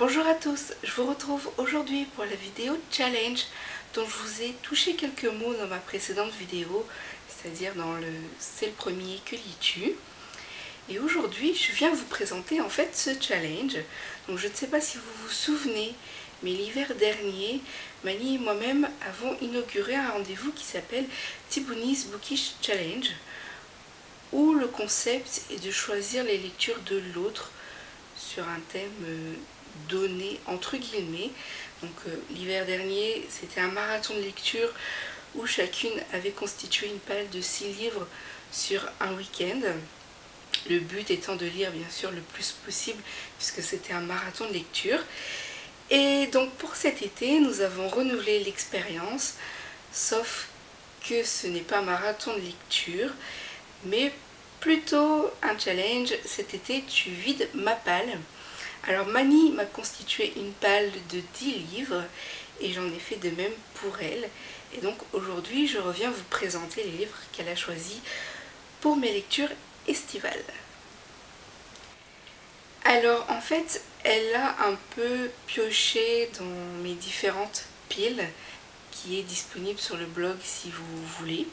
Bonjour à tous, je vous retrouve aujourd'hui pour la vidéo challenge dont je vous ai touché quelques mots dans ma précédente vidéo, c'est-à-dire dans le C'est le premier que lis-tu. Et aujourd'hui je viens vous présenter en fait ce challenge. Donc je ne sais pas si vous vous souvenez, mais l'hiver dernier, Mani et moi-même avons inauguré un rendez-vous qui s'appelle Tibouni's Bookish Challenge, où le concept est de choisir les lectures de l'autre sur un thème donné entre guillemets. Donc l'hiver dernier c'était un marathon de lecture où chacune avait constitué une palle de 6 livres sur un week-end. Le but étant de lire bien sûr le plus possible puisque c'était un marathon de lecture. Et donc pour cet été nous avons renouvelé l'expérience, sauf que ce n'est pas un marathon de lecture mais plutôt un challenge. Cet été tu vides ma palle. Alors Mani m'a constitué une palle de 10 livres et j'en ai fait de même pour elle. Et donc aujourd'hui je reviens vous présenter les livres qu'elle a choisis pour mes lectures estivales. Alors en fait elle a un peu pioché dans mes différentes piles qui est disponible sur le blog si vous voulez.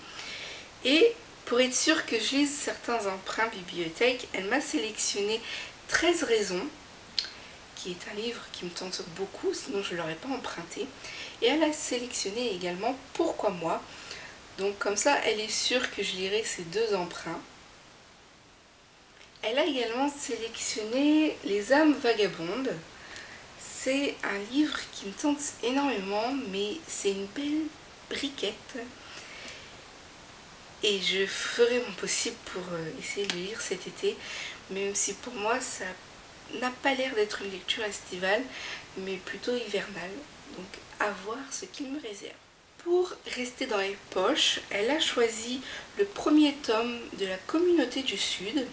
Et pour être sûr que je lise certains emprunts bibliothèque, elle m'a sélectionné 13 raisons, qui est un livre qui me tente beaucoup, sinon je ne l'aurais pas emprunté. Et elle a sélectionné également Pourquoi moi. Donc comme ça, elle est sûre que je lirai ces deux emprunts. Elle a également sélectionné Les âmes vagabondes. C'est un livre qui me tente énormément, mais c'est une belle briquette. Et je ferai mon possible pour essayer de le lire cet été, même si pour moi ça n'a pas l'air d'être une lecture estivale, mais plutôt hivernale. Donc à voir ce qu'il me réserve. Pour rester dans les poches, elle a choisi le premier tome de La Communauté du Sud,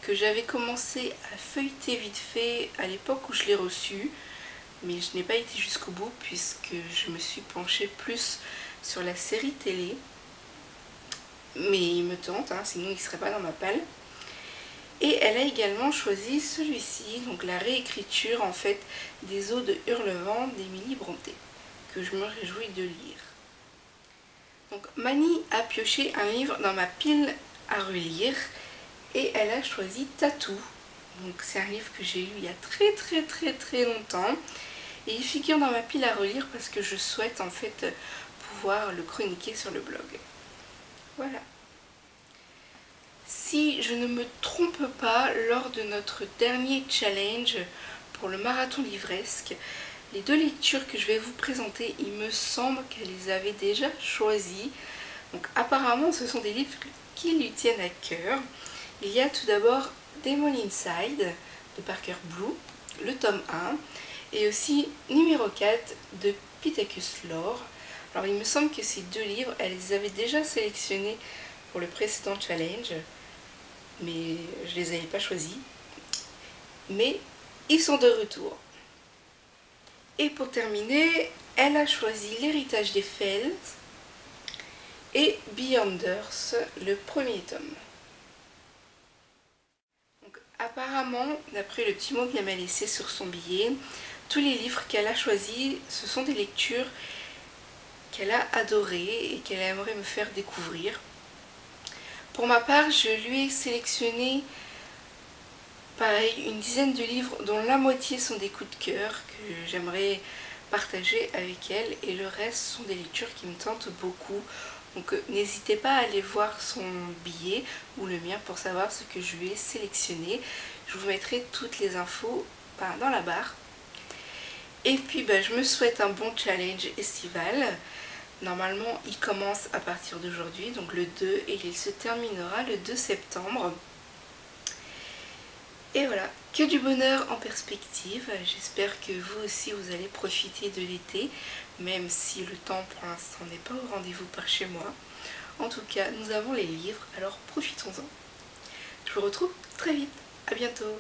que j'avais commencé à feuilleter vite fait à l'époque où je l'ai reçu, mais je n'ai pas été jusqu'au bout puisque je me suis penchée plus sur la série télé. Mais il me tente, hein, sinon il ne serait pas dans ma palle. Et elle a également choisi celui-ci, donc la réécriture en fait des Eaux de Hurlevent d'Émilie Brontë, que je me réjouis de lire. Donc Mani a pioché un livre dans ma pile à relire et elle a choisi Tatou. Donc c'est un livre que j'ai lu il y a très longtemps et il figure dans ma pile à relire parce que je souhaite en fait pouvoir le chroniquer sur le blog. Voilà. Si je ne me trompe pas, lors de notre dernier challenge pour le marathon livresque, les deux lectures que je vais vous présenter, il me semble qu'elle les avait déjà choisies. Donc apparemment ce sont des livres qui lui tiennent à cœur. Il y a tout d'abord Demon Inside de Parker Blue, le tome 1, et aussi numéro 4 de Pittacus Lore. Alors il me semble que ces deux livres, elle les avait déjà sélectionnés pour le précédent challenge, mais je les avais pas choisis. Mais ils sont de retour. Et pour terminer, elle a choisi L'Héritage des Fels et Beyonders, le premier tome. Donc, apparemment, d'après le petit mot qu'elle m'a laissé sur son billet, tous les livres qu'elle a choisis, ce sont des lectures qu'elle a adorées et qu'elle aimerait me faire découvrir. Pour ma part, je lui ai sélectionné pareil une dizaine de livres dont la moitié sont des coups de cœur que j'aimerais partager avec elle et le reste sont des lectures qui me tentent beaucoup. Donc n'hésitez pas à aller voir son billet ou le mien pour savoir ce que je lui ai sélectionné. Je vous mettrai toutes les infos dans la barre. Et puis je me souhaite un bon challenge estival. Normalement il commence à partir d'aujourd'hui, donc le 2, et il se terminera le 2 septembre. Et voilà, que du bonheur en perspective. J'espère que vous aussi vous allez profiter de l'été, même si le temps pour l'instant n'est pas au rendez-vous par chez moi. En tout cas, nous avons les livres, alors profitons-en. Je vous retrouve très vite, à bientôt.